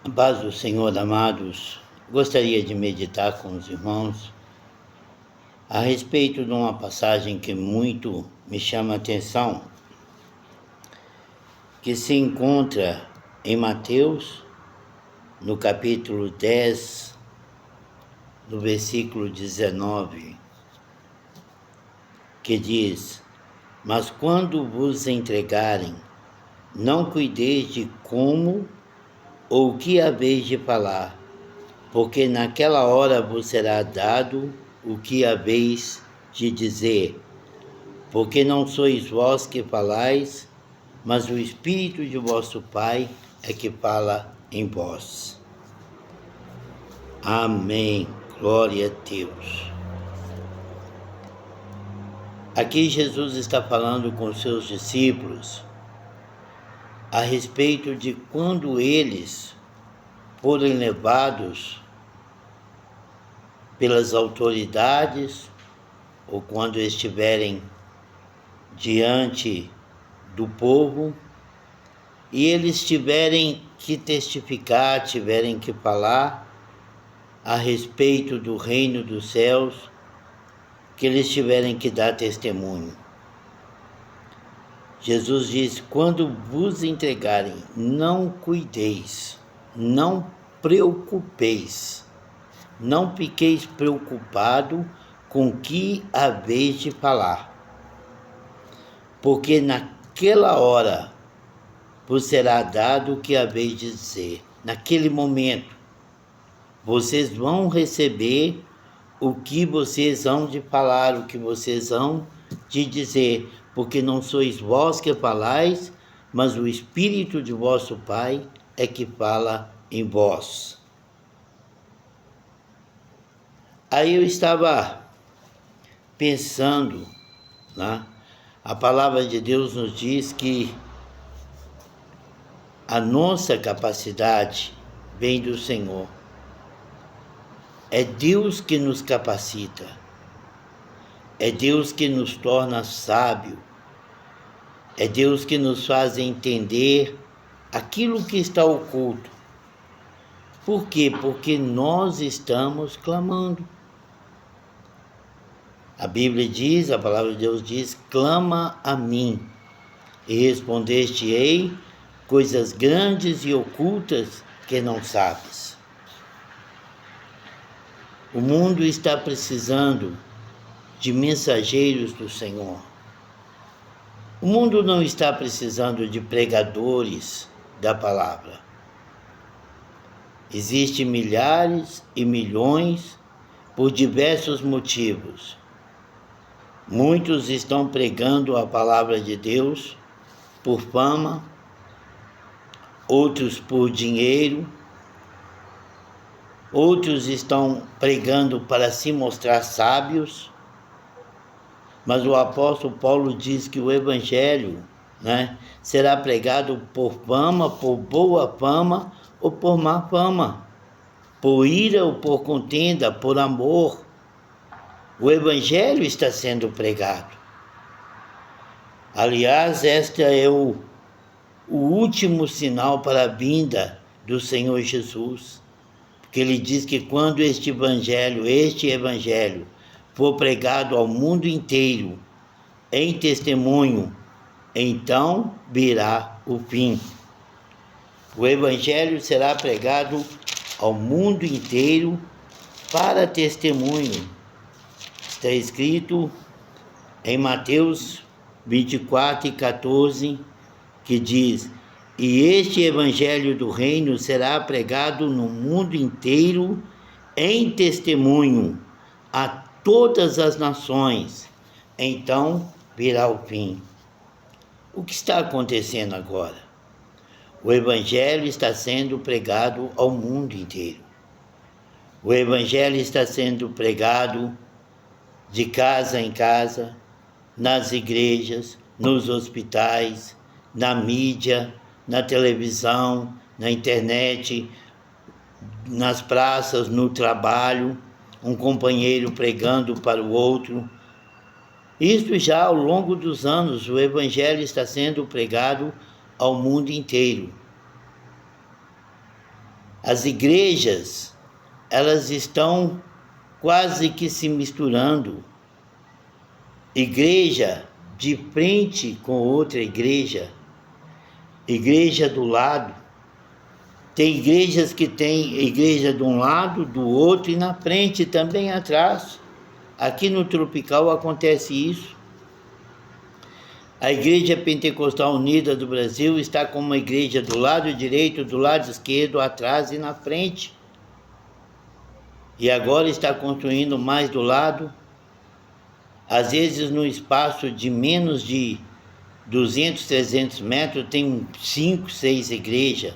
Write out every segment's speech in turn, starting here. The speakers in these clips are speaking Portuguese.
A paz do Senhor, amados, gostaria de meditar com os irmãos a respeito de uma passagem que muito me chama a atenção, que se encontra em Mateus, no capítulo 10, no versículo 19, que diz: "Mas quando vos entregarem, não cuideis de como ou o que haveis de falar, porque naquela hora vos será dado o que haveis de dizer, porque não sois vós que falais, mas o Espírito de vosso Pai é que fala em vós." Amém. Glória a Deus. Aqui Jesus está falando com seus discípulos a respeito de quando eles forem levados pelas autoridades ou quando estiverem diante do povo e eles tiverem que testificar, tiverem que falar a respeito do reino dos céus, que eles tiverem que dar testemunho. Jesus diz: quando vos entregarem, não cuideis, não preocupeis, não fiqueis preocupado com o que haveis de falar, porque naquela hora vos será dado o que haveis de dizer. Naquele momento, vocês vão receber o que vocês hão de falar, o que vocês hão de dizer, porque não sois vós que falais, mas o Espírito de vosso Pai é que fala em vós. Aí eu estava pensando, né? A palavra de Deus nos diz que a nossa capacidade vem do Senhor. É Deus que nos capacita. É Deus que nos torna sábio. É Deus que nos faz entender aquilo que está oculto. Por quê? Porque nós estamos clamando. A Bíblia diz, a palavra de Deus diz: clama a mim e respondeste-ei coisas grandes e ocultas que não sabes. O mundo está precisando de mensageiros do Senhor. O mundo não está precisando de pregadores da palavra. Existem milhares e milhões por diversos motivos. Muitos estão pregando a palavra de Deus por fama, outros por dinheiro, outros estão pregando para se mostrar sábios, mas o apóstolo Paulo diz que o evangelho, será pregado por fama, por boa fama ou por má fama, por ira ou por contenda, por amor. O evangelho está sendo pregado. Aliás, este é o último sinal para a vinda do Senhor Jesus, porque ele diz que quando este evangelho for pregado ao mundo inteiro em testemunho, então virá o fim. O evangelho será pregado ao mundo inteiro para testemunho. Está escrito em Mateus 24:14, que diz: e este evangelho do reino será pregado no mundo inteiro em testemunho a todas as nações, então virá o fim. O que está acontecendo agora? O evangelho está sendo pregado ao mundo inteiro. O evangelho está sendo pregado de casa em casa, nas igrejas, nos hospitais, na mídia, na televisão, na internet, nas praças, no trabalho, um companheiro pregando para o outro. Isso já ao longo dos anos, o evangelho está sendo pregado ao mundo inteiro. As igrejas, elas estão quase que se misturando. Igreja de frente com outra igreja do lado. Tem igrejas que tem igreja de um lado, do outro e na frente também atrás. Aqui no Tropical acontece isso. A Igreja Pentecostal Unida do Brasil está com uma igreja do lado direito, do lado esquerdo, atrás e na frente. E agora está construindo mais do lado. Às vezes, no espaço de menos de 200, 300 metros, tem 5, 6 igrejas.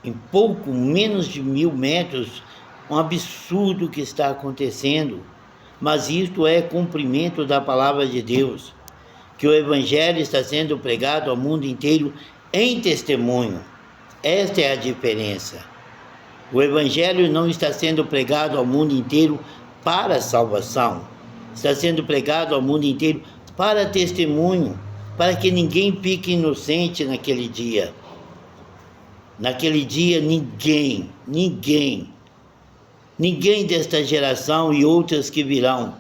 Em pouco menos de 1.000 metros, um absurdo que está acontecendo. Mas isto é cumprimento da palavra de Deus, que o Evangelho está sendo pregado ao mundo inteiro em testemunho. Esta é a diferença. O Evangelho não está sendo pregado ao mundo inteiro para salvação. Está sendo pregado ao mundo inteiro para testemunho, para que ninguém fique inocente naquele dia. Naquele dia, ninguém desta geração e outras que virão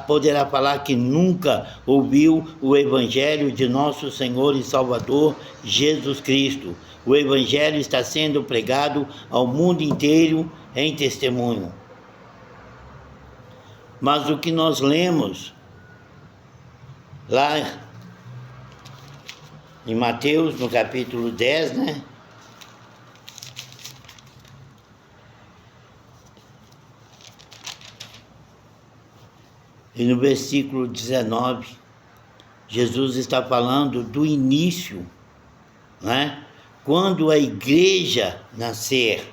poderá falar que nunca ouviu o Evangelho de nosso Senhor e Salvador Jesus Cristo. O Evangelho está sendo pregado ao mundo inteiro em testemunho. Mas o que nós lemos lá em Mateus, no capítulo 10, né? E no versículo 19, Jesus está falando do início, né? Quando a igreja nascer,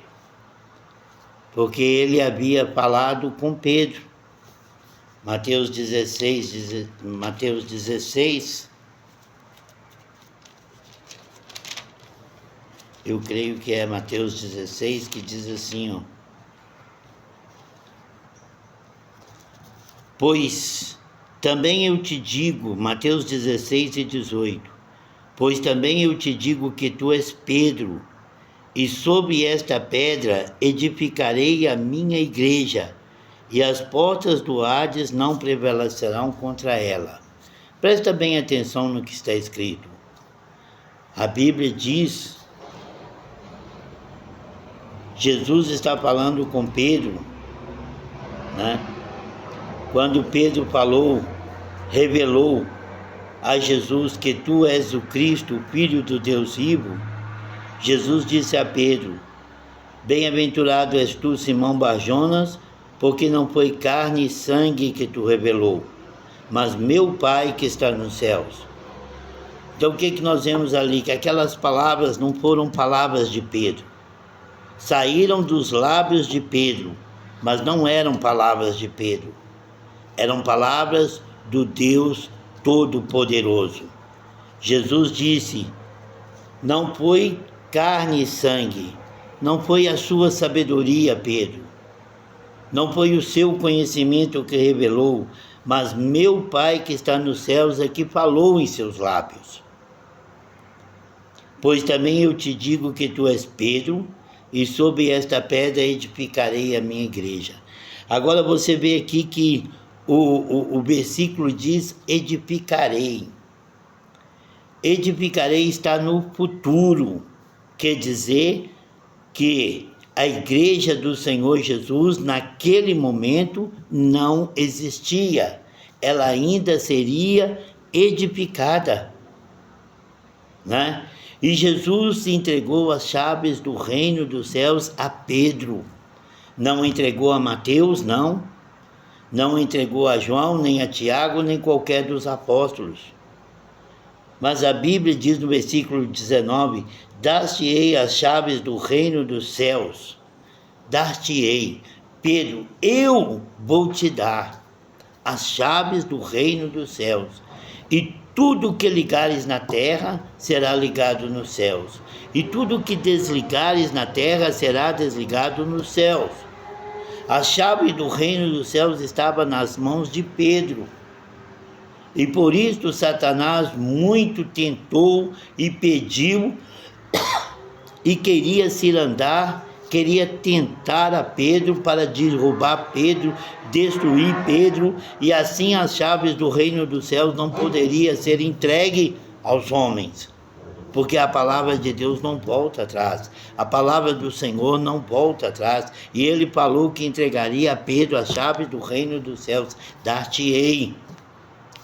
porque ele havia falado com Pedro. Mateus 16, eu creio que é Mateus 16, que diz assim, ó. Pois também eu te digo, Mateus 16 e 18, pois também eu te digo que tu és Pedro, e sobre esta pedra edificarei a minha igreja, e as portas do Hades não prevalecerão contra ela. Presta bem atenção no que está escrito. A Bíblia diz, Jesus está falando com Pedro, né? Quando Pedro revelou a Jesus que tu és o Cristo, o Filho do Deus vivo, Jesus disse a Pedro, bem-aventurado és tu, Simão Barjonas, porque não foi carne e sangue que tu revelou, mas meu Pai que está nos céus. Então o que nós vemos ali? Que aquelas palavras não foram palavras de Pedro. Saíram dos lábios de Pedro, mas não eram palavras de Pedro. Eram palavras do Deus Todo-Poderoso. Jesus disse, não foi carne e sangue, não foi a sua sabedoria, Pedro, não foi o seu conhecimento que revelou, mas meu Pai que está nos céus é que falou em seus lábios. Pois também eu te digo que tu és Pedro, e sobre esta pedra edificarei a minha igreja. Agora você vê aqui que o versículo diz edificarei. Edificarei está no futuro, quer dizer que a igreja do Senhor Jesus naquele momento não existia, ela ainda seria edificada, né? E Jesus entregou as chaves do reino dos céus a Pedro, não entregou a Mateus, não entregou a João, nem a Tiago, nem qualquer dos apóstolos. Mas a Bíblia diz no versículo 19, dar-te-ei as chaves do reino dos céus. Dar-te-ei. Pedro, eu vou te dar as chaves do reino dos céus. E tudo que ligares na terra será ligado nos céus. E tudo que desligares na terra será desligado nos céus. A chave do reino dos céus estava nas mãos de Pedro. E por isso Satanás muito tentou e pediu e queria cirandar, queria tentar a Pedro para derrubar Pedro, destruir Pedro, e assim as chaves do reino dos céus não poderiam ser entregues aos homens. Porque a palavra de Deus não volta atrás, a palavra do Senhor não volta atrás. E ele falou que entregaria a Pedro as chaves do reino dos céus, dar-te-ei.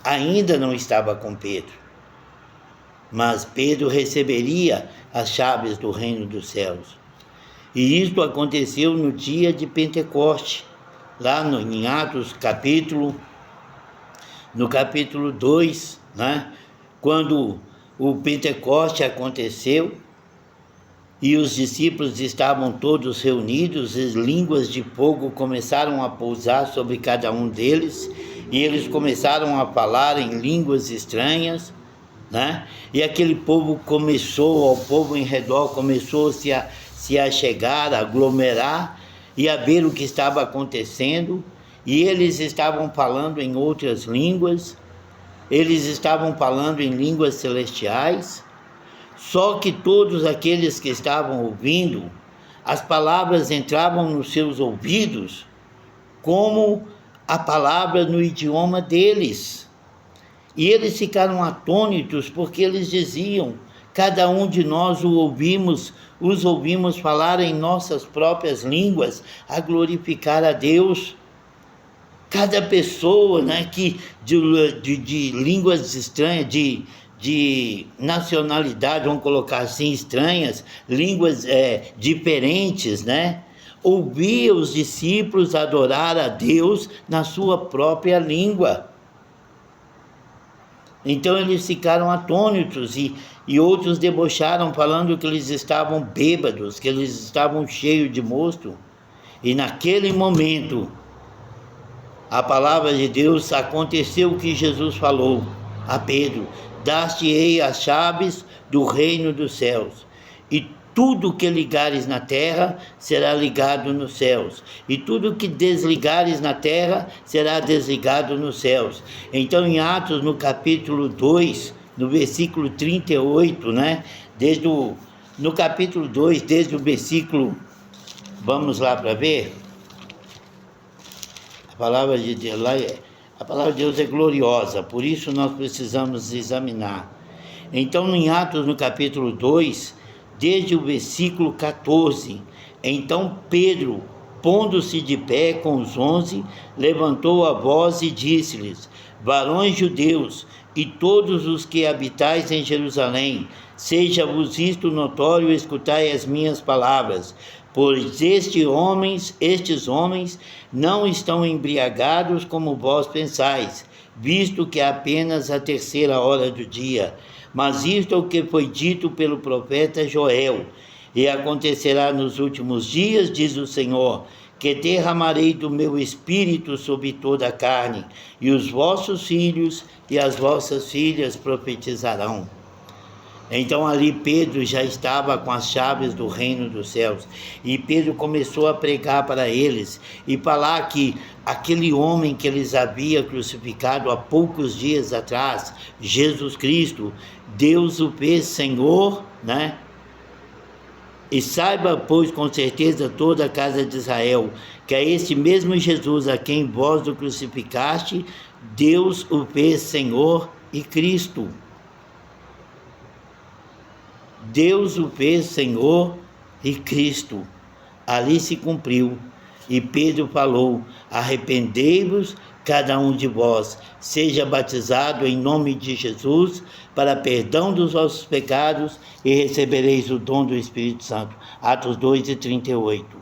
Ainda não estava com Pedro, mas Pedro receberia as chaves do reino dos céus. E isto aconteceu no dia de Pentecoste, lá em Atos no capítulo 2, né? Quando o Pentecoste aconteceu e os discípulos estavam todos reunidos, as línguas de fogo começaram a pousar sobre cada um deles, e eles começaram a falar em línguas estranhas, né? E aquele povo o povo em redor começou a se achegar, a aglomerar e a ver o que estava acontecendo, e eles estavam falando em outras línguas. Eles estavam falando em línguas celestiais, só que todos aqueles que estavam ouvindo, as palavras entravam nos seus ouvidos como a palavra no idioma deles. E eles ficaram atônitos, porque eles diziam: cada um de nós os ouvimos falar em nossas próprias línguas, a glorificar a Deus. Cada pessoa, né, que de línguas estranhas, de nacionalidade, vamos colocar assim, estranhas, línguas diferentes, né, ouvia os discípulos adorar a Deus na sua própria língua. Então eles ficaram atônitos e outros debocharam, falando que eles estavam bêbados, que eles estavam cheios de mosto. E naquele momento, a palavra de Deus, aconteceu o que Jesus falou a Pedro: dar-te-ei as chaves do reino dos céus, e tudo que ligares na terra será ligado nos céus, e tudo que desligares na terra será desligado nos céus. Então, em Atos, no capítulo 2, no versículo 38, né? No capítulo 2, desde o versículo, vamos lá para ver. A palavra de Deus é gloriosa, por isso nós precisamos examinar. Então, em Atos, no capítulo 2, desde o versículo 14, então Pedro, pondo-se de pé com os 11, levantou a voz e disse-lhes: varões judeus, e todos os que habitais em Jerusalém, seja-vos isto notório, escutai as minhas palavras. Pois estes homens não estão embriagados como vós pensais, visto que é apenas a 3ª hora do dia. Mas isto é o que foi dito pelo profeta Joel. E acontecerá nos últimos dias, diz o Senhor, que derramarei do meu espírito sobre toda a carne, e os vossos filhos e as vossas filhas profetizarão. Então ali Pedro já estava com as chaves do reino dos céus, e Pedro começou a pregar para eles e falar que aquele homem que eles haviam crucificado há poucos dias atrás, Jesus Cristo, Deus o fez Senhor, né? E saiba, pois, com certeza toda a casa de Israel, que é esse mesmo Jesus a quem vós o crucificaste, Deus o fez Senhor e Cristo. Deus o fez Senhor e Cristo. Ali se cumpriu. E Pedro falou: arrependei-vos, cada um de vós, seja batizado em nome de Jesus, para perdão dos vossos pecados, e recebereis o dom do Espírito Santo. Atos 2:38.